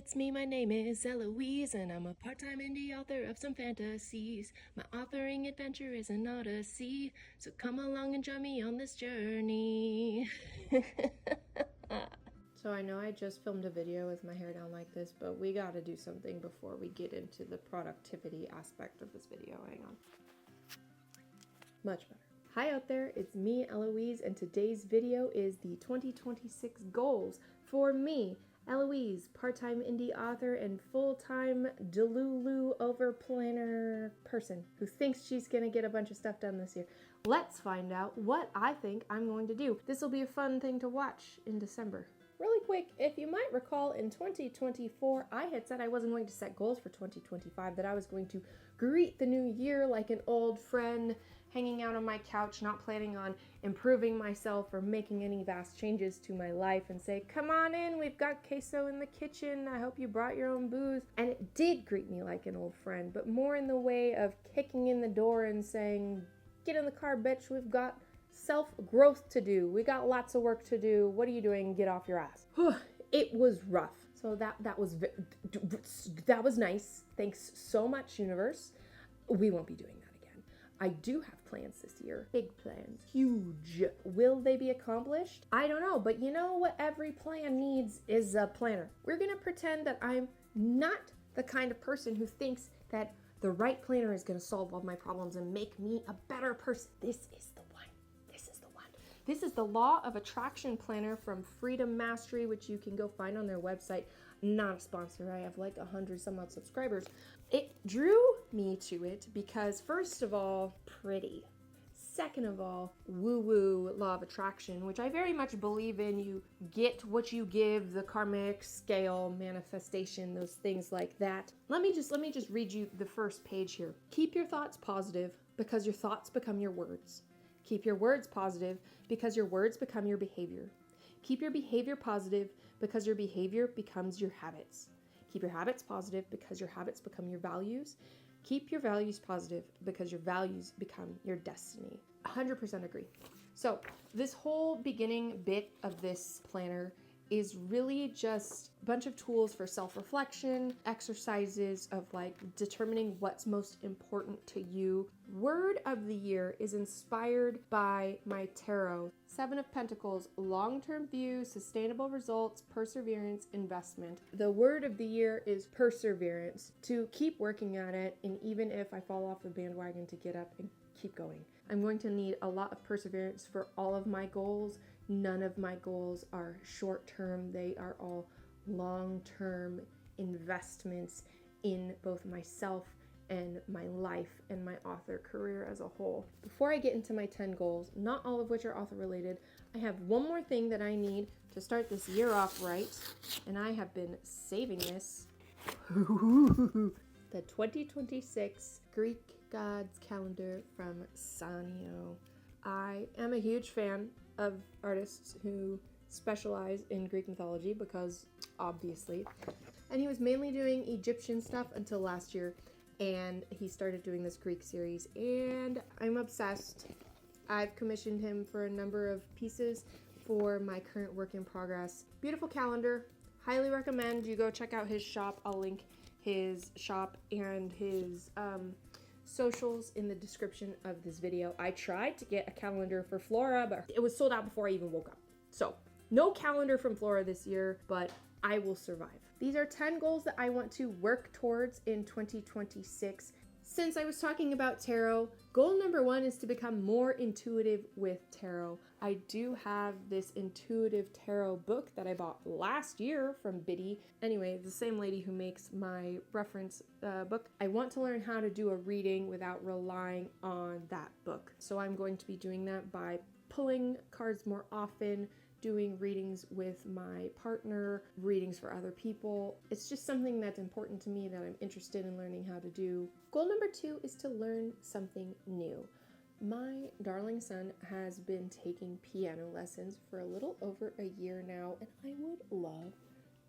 it's me, my name is Eloise, and I'm a part-time indie author of some fantasies. My authoring adventure is an odyssey, so come along and join me on this journey. So I know I just filmed a video with my hair down like this, but we gotta do something before we get into the productivity aspect of this video. Hang on. Much better. Hi out there, it's me, Eloise, and today's video is the 2026 goals for me, Eloise, part-time indie author and full-time delulu over planner person who thinks she's gonna get a bunch of stuff done this year. Let's find out what I think I'm going to do. This will be a fun thing to watch in December. Really quick, if you might recall, in 2024, I had said I wasn't going to set goals for 2025, that I was going to greet the new year like an old friend, hanging out on my couch, not planning on improving myself or making any vast changes to my life, and say, come on in, we've got queso in the kitchen, I hope you brought your own booze. And it did greet me like an old friend, but more in the way of kicking in the door and saying, get in the car, bitch, we've got self-growth to do. We got lots of work to do. What are you doing? Get off your ass. It was rough. So that was nice. Thanks so much, universe. We won't be doing that again. I do have plans this year. Big plans. Huge. Will they be accomplished? I don't know, but you know what every plan needs is a planner. We're gonna pretend that I'm not the kind of person who thinks that the right planner is gonna solve all my problems and make me a better person. This is the one. This is the Law of Attraction Planner from Freedom Mastery, which you can go find on their website. Not a sponsor. I have like 100 some odd subscribers. It drew me to it because, first of all, pretty. Second of all, woo-woo Law of Attraction, which I very much believe in. You get what you give, the karmic scale, manifestation, those things like that. Let me just read you the first page here. Keep your thoughts positive because your thoughts become your words. Keep your words positive because your words become your behavior. Keep your behavior positive because your behavior becomes your habits. Keep your habits positive because your habits become your values. Keep your values positive because your values become your destiny. 100% agree. So this whole beginning bit of this planner is really just a bunch of tools for self-reflection, exercises of like determining what's most important to you. Word of the year is inspired by my tarot. 7 of Pentacles, long-term view, sustainable results, perseverance, investment. The word of the year is perseverance, to keep working at it, and even if I fall off the bandwagon, to get up and keep going. I'm going to need a lot of perseverance for all of my goals. None of my goals are short-term. They are all long-term investments in both myself and my life and my author career as a whole. Before I get into my 10 goals, not all of which are author related, I have one more thing that I need to start this year off right, and I have been saving this. The 2026 Greek Gods Calendar from Sanio. I am a huge fan of artists who specialize in Greek mythology because obviously, and he was mainly doing Egyptian stuff until last year, and he started doing this Greek series, and I'm obsessed. I've commissioned him for a number of pieces for my current work in progress. Beautiful calendar. Highly recommend you go check out his shop. I'll link his shop and his socials in the description of this video. I tried to get a calendar for Flora, but it was sold out before I even woke up. So no calendar from Flora this year, but I will survive. These are 10 goals that I want to work towards in 2026. Since I was talking about tarot, goal number 1 is to become more intuitive with tarot. I do have this intuitive tarot book that I bought last year from Biddy. Anyway, the same lady who makes my reference book. I want to learn how to do a reading without relying on that book. So I'm going to be doing that by pulling cards more often, doing readings with my partner, readings for other people. It's just something that's important to me that I'm interested in learning how to do. Goal number 2 is to learn something new. My darling son has been taking piano lessons for a little over a year now, and I would love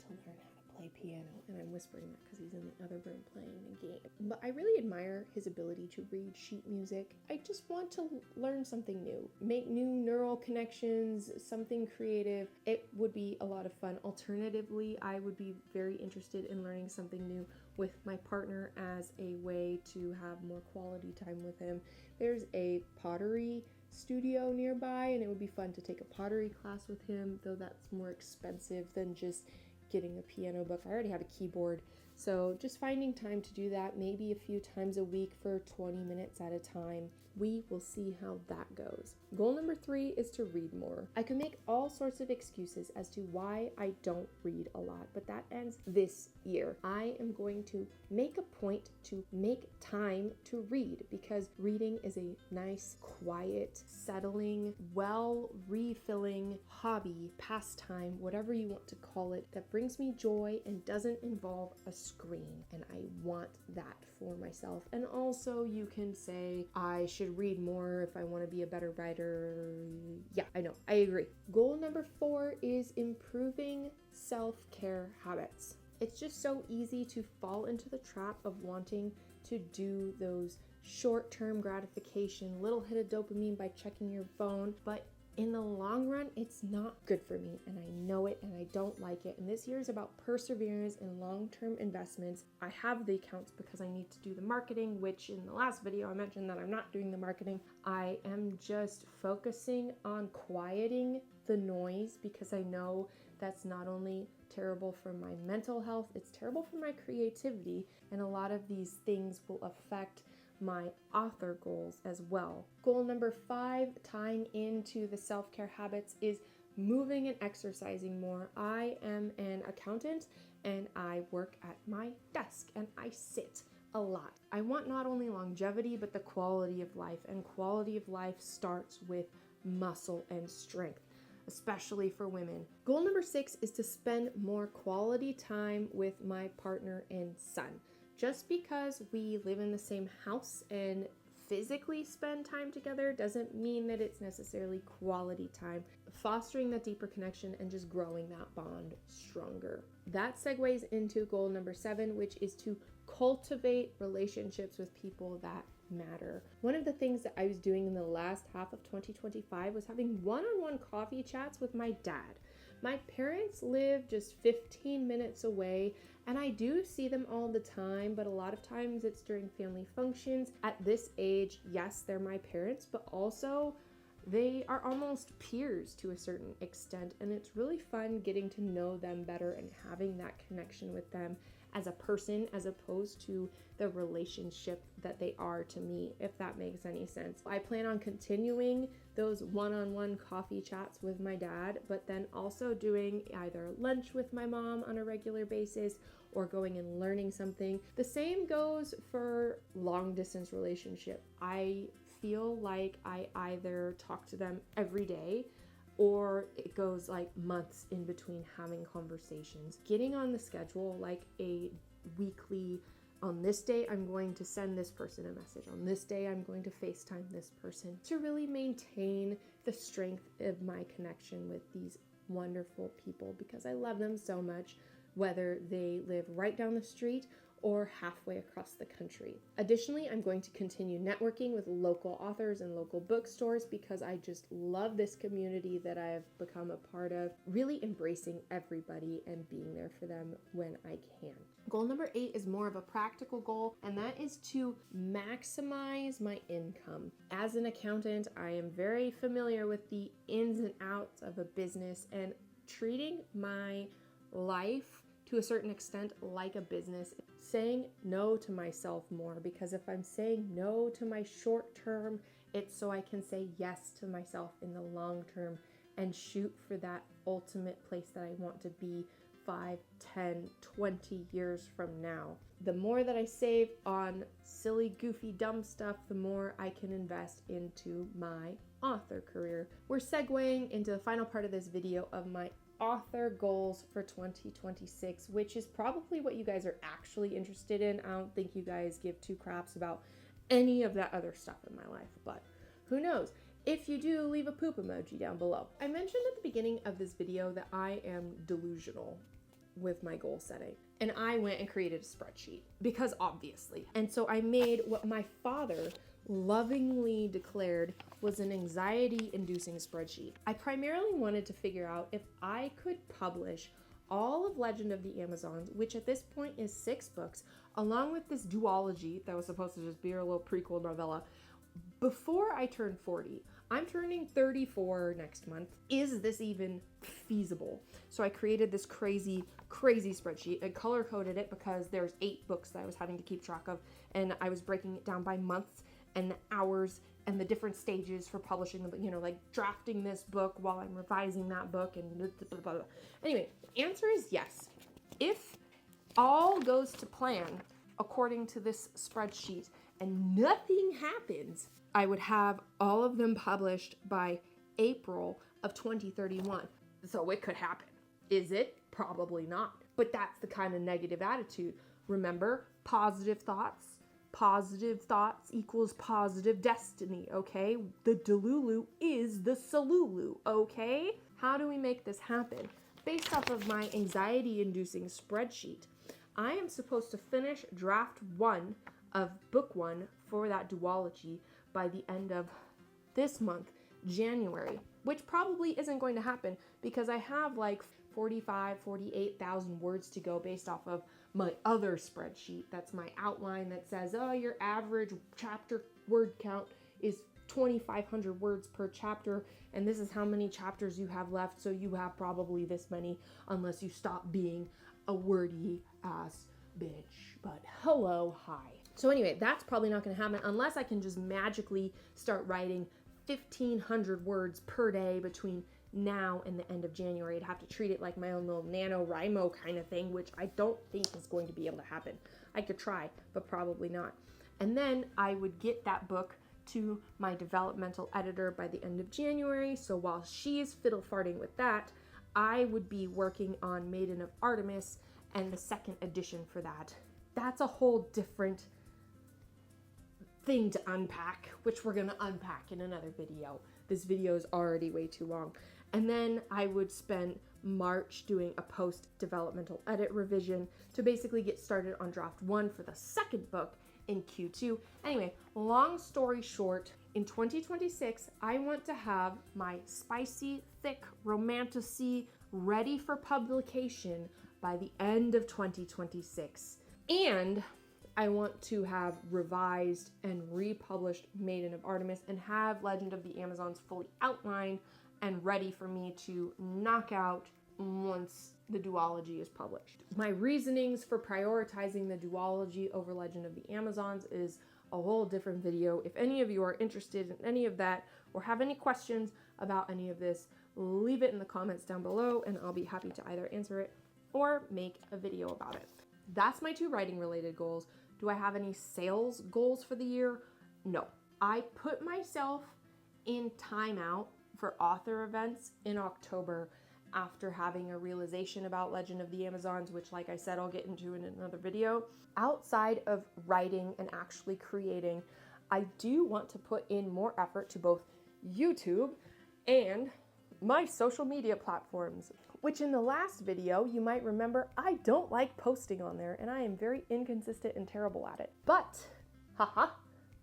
to learn how to play piano, and I'm whispering that because he's in the other room playing a game. But I really admire his ability to read sheet music. I just want to learn something new, make new neural connections, something creative. It would be a lot of fun. Alternatively, I would be very interested in learning something new with my partner as a way to have more quality time with him. There's a pottery studio nearby, and it would be fun to take a pottery class with him, though that's more expensive than just getting a piano book. I already have a keyboard, so just finding time to do that, maybe a few times a week for 20 minutes at a time. We will see how that goes. Goal number 3 is to read more. I can make all sorts of excuses as to why I don't read a lot, but that ends this year. I am going to make a point to make time to read, because reading is a nice, quiet, settling, refilling hobby, pastime, whatever you want to call it, that brings me joy and doesn't involve a screen. And I want that for myself. And also you can say I should read more if I want to be a better writer. Yeah, I know, I agree. Goal number 4 is improving self-care habits. It's just so easy to fall into the trap of wanting to do those short-term gratification, little hit of dopamine by checking your phone, but in the long run, it's not good for me, and I know it, and I don't like it. And this year is about perseverance and long-term investments. I have the accounts because I need to do the marketing, which in the last video I mentioned that I'm not doing the marketing. I am just focusing on quieting the noise, because I know that's not only terrible for my mental health, it's terrible for my creativity, and a lot of these things will affect my author goals as well. Goal number 5, tying into the self-care habits, is moving and exercising more. I am an accountant and I work at my desk and I sit a lot. I want not only longevity, but the quality of life, and quality of life starts with muscle and strength, especially for women. Goal number 6 is to spend more quality time with my partner and son. Just because we live in the same house and physically spend time together doesn't mean that it's necessarily quality time. Fostering that deeper connection and just growing that bond stronger. That segues into goal number 7, which is to cultivate relationships with people that matter. One of the things that I was doing in the last half of 2025 was having one-on-one coffee chats with my dad. My parents live just 15 minutes away, and I do see them all the time, but a lot of times it's during family functions. At this age, yes, they're my parents, but also they are almost peers to a certain extent, and it's really fun getting to know them better and having that connection with them as a person, as opposed to the relationship that they are to me, if that makes any sense. I plan on continuing those one-on-one coffee chats with my dad, but then also doing either lunch with my mom on a regular basis or going and learning something. The same goes for long distance relationship. I feel like I either talk to them every day, or it goes like months in between having conversations. Getting on the schedule, like a weekly, on this day I'm going to send this person a message, on this day I'm going to FaceTime this person, to really maintain the strength of my connection with these wonderful people, because I love them so much, whether they live right down the street or halfway across the country. Additionally, I'm going to continue networking with local authors and local bookstores, because I just love this community that I've become a part of, really embracing everybody and being there for them when I can. Goal number 8 is more of a practical goal, and that is to maximize my income. As an accountant, I am very familiar with the ins and outs of a business, and treating my life to a certain extent like a business, saying no to myself more, because if I'm saying no to my short term, it's so I can say yes to myself in the long term and shoot for that ultimate place that I want to be 5, 10, 20 years from now. The more that I save on silly, goofy, dumb stuff, the more I can invest into my author career. We're segueing into the final part of this video of my author goals for 2026, which is probably what you guys are actually interested in. I don't think you guys give two craps about any of that other stuff in my life, but who knows? If you do, leave a poop emoji down below. I mentioned at the beginning of this video that I am delusional. with my goal setting. And I went and created a spreadsheet because obviously. And so I made what my father lovingly declared was an anxiety-inducing spreadsheet. I primarily wanted to figure out if I could publish all of Legend of the Amazons, which at this point is 6 books, along with this duology that was supposed to just be a little prequel novella, before I turned 40. I'm turning 34 next month. Is this even feasible? So I created this crazy spreadsheet. I color-coded it because there's 8 books that I was having to keep track of, and I was breaking it down by months and hours and the different stages for publishing the book, like drafting this book while I'm revising that book and blah, blah, blah, blah. Anyway, the answer is yes. If all goes to plan according to this spreadsheet and nothing happens, I would have all of them published by April of 2031. So it could happen. Is it? Probably not. But that's the kind of negative attitude. Remember, positive thoughts equals positive destiny, okay? The delulu is the solulu, okay? How do we make this happen? Based off of my anxiety-inducing spreadsheet, I am supposed to finish draft 1 of book 1 for that duology by the end of this month, January, which probably isn't going to happen because I have like 48,000 words to go based off of my other spreadsheet. That's my outline that says, oh, your average chapter word count is 2,500 words per chapter, and this is how many chapters you have left, so you have probably this many unless you stop being a wordy ass bitch. But hello, hi. So anyway, that's probably not going to happen unless I can just magically start writing 1,500 words per day between now and the end of January. I'd have to treat it like my own little NaNoWriMo kind of thing, which I don't think is going to be able to happen. I could try, but probably not. And then I would get that book to my developmental editor by the end of January. So while she's fiddle farting with that, I would be working on Maiden of Artemis and the second edition for that. That's a whole different thing to unpack, which we're gonna unpack in another video. This video is already way too long. And then I would spend March doing a post-developmental edit revision to basically get started on draft 1 for the second book in Q2. Anyway, long story short, in 2026, I want to have my spicy, thick romantasy ready for publication by the end of 2026. And I want to have revised and republished Maiden of Artemis and have Legend of the Amazons fully outlined and ready for me to knock out once the duology is published. My reasonings for prioritizing the duology over Legend of the Amazons is a whole different video. If any of you are interested in any of that or have any questions about any of this, leave it in the comments down below and I'll be happy to either answer it or make a video about it. That's my 2 writing related goals. Do I have any sales goals for the year? No. I put myself in timeout for author events in October after having a realization about Legend of the Amazons, which, like I said, I'll get into in another video. Outside of writing and actually creating, I do want to put in more effort to both YouTube and my social media platforms, which in the last video, you might remember, I don't like posting on there and I am very inconsistent and terrible at it. But, haha,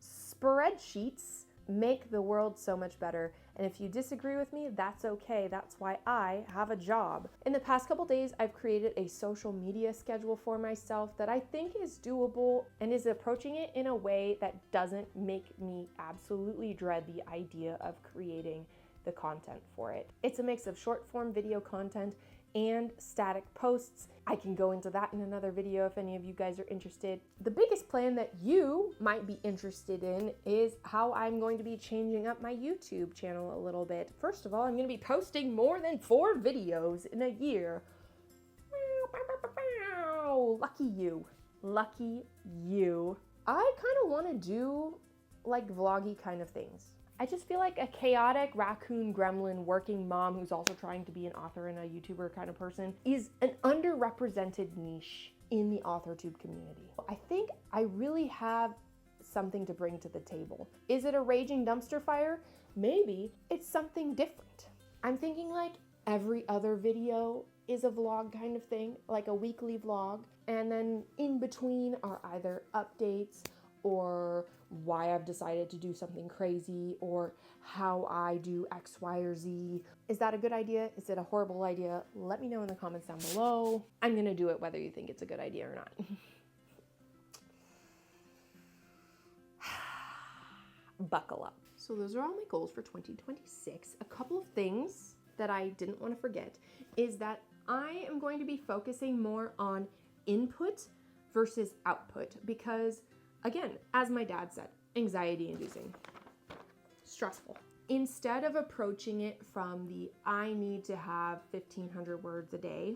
spreadsheets make the world so much better. And if you disagree with me, that's okay. That's why I have a job. In the past couple days, I've created a social media schedule for myself that I think is doable and is approaching it in a way that doesn't make me absolutely dread the idea of creating the content for it. It's a mix of short form video content and static posts. I can go into that in another video if any of you guys are interested. The biggest plan that you might be interested in is how I'm going to be changing up my YouTube channel a little bit. First of all, I'm going to be posting more than 4 videos in a year. Lucky you. Lucky you. I kind of want to do like vloggy kind of things. I just feel like a chaotic raccoon gremlin working mom who's also trying to be an author and a YouTuber kind of person is an underrepresented niche in the AuthorTube community. I think I really have something to bring to the table. Is it a raging dumpster fire? Maybe. It's something different. I'm thinking like every other video is a vlog kind of thing, like a weekly vlog. And then in between are either updates or why I've decided to do something crazy or how I do X, Y, or Z. Is that a good idea? Is it a horrible idea? Let me know in the comments down below. I'm gonna do it whether you think it's a good idea or not. Buckle up. So those are all my goals for 2026. A couple of things that I didn't want to forget is that I am going to be focusing more on input versus output because, again, as my dad said, anxiety inducing, stressful. Instead of approaching it from the I need to have 1,500 words a day,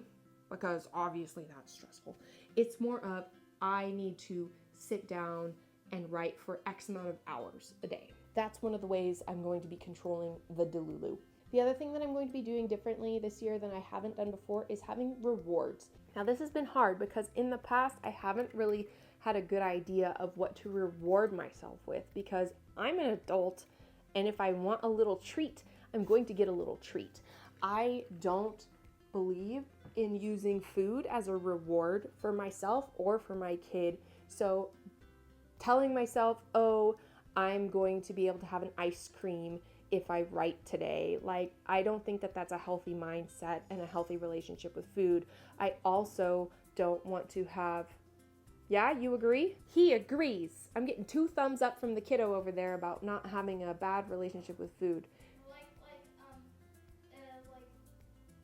because obviously that's stressful, it's more of I need to sit down and write for X amount of hours a day. That's one of the ways I'm going to be controlling the delulu. The other thing that I'm going to be doing differently this year than I haven't done before is having rewards. Now this has been hard because in the past I haven't really had a good idea of what to reward myself with because I'm an adult and if I want a little treat, I'm going to get a little treat. I don't believe in using food as a reward for myself or for my kid. So telling myself, oh, I'm going to be able to have an ice cream if I write today. Like, I don't think that that's a healthy mindset and a healthy relationship with food. I also don't want to have, yeah, you agree? He agrees. I'm getting 2 thumbs up from the kiddo over there about not having a bad relationship with food. Like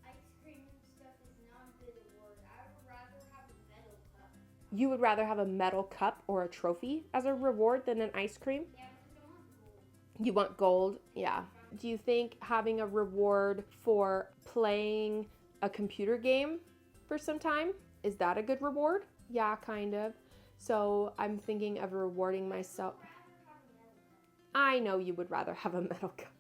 ice cream and stuff is not a good reward. I would rather have a metal cup. You would rather have a metal cup or a trophy as a reward than an ice cream? Yeah, because I want gold. You want gold? Yeah. Do you think having a reward for playing a computer game for some time, is that a good reward? Yeah, kind of. So I'm thinking of rewarding myself. I know you would rather have a metal cup.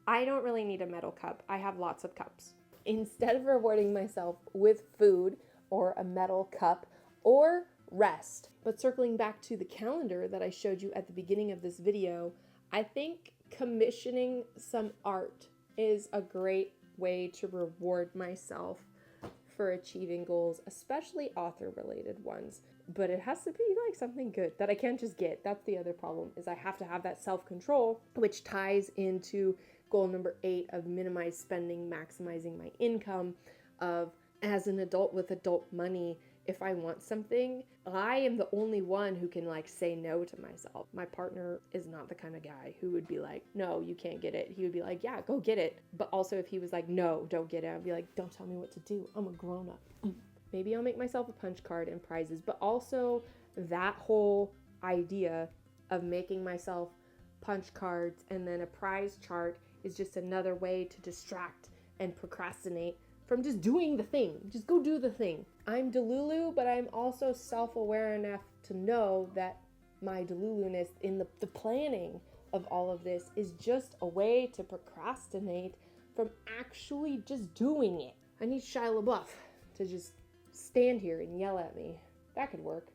I don't really need a metal cup. I have lots of cups. Instead of rewarding myself with food or a metal cup or rest. But circling back to the calendar that I showed you at the beginning of this video, I think commissioning some art is a great way to reward myself for achieving goals, especially author-related ones. But it has to be like something good that I can't just get. That's the other problem, is I have to have that self-control, which ties into goal number 8 of minimize spending, maximizing my income, of as an adult with adult money, if I want something, I am the only one who can like say no to myself. My partner is not the kind of guy who would be like, no, you can't get it. He would be like, yeah, go get it. But also if he was like, no, don't get it, I'd be like, don't tell me what to do. I'm a grown up. Maybe I'll make myself a punch card and prizes, but also that whole idea of making myself punch cards and then a prize chart is just another way to distract and procrastinate from just doing the thing. Just go do the thing. I'm delulu, but I'm also self-aware enough to know that my deluluness in the planning of all of this is just a way to procrastinate from actually just doing it. I need Shia LaBeouf to just stand here and yell at me. That could work.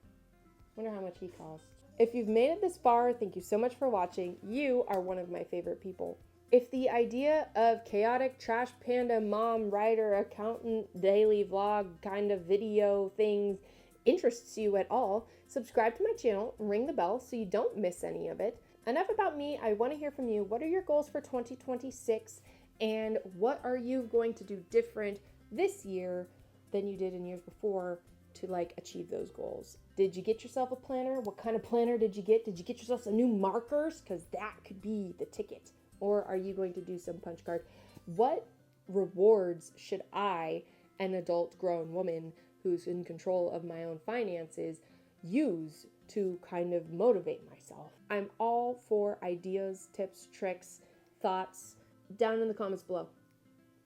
Wonder how much he costs. If you've made it this far, thank you so much for watching. You are one of my favorite people. If the idea of chaotic trash panda mom, writer, accountant, daily vlog kind of video things interests you at all, subscribe to my channel, ring the bell so you don't miss any of it. Enough about me. I want to hear from you. What are your goals for 2026? And what are you going to do different this year than you did in years before to like achieve those goals? Did you get yourself a planner? What kind of planner did you get? Did you get yourself some new markers? Because that could be the ticket. Or are you going to do some punch card? What rewards should I, an adult grown woman who's in control of my own finances, use to kind of motivate myself? I'm all for ideas, tips, tricks, thoughts down in the comments below.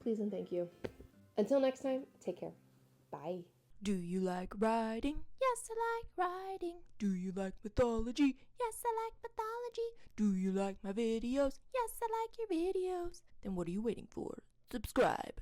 Please and thank you. Until next time, take care. Bye. Do you like writing? Yes, I like writing. Do you like mythology? Yes, I like mythology. Do you like my videos? Yes, I like your videos. Then what are you waiting for? Subscribe.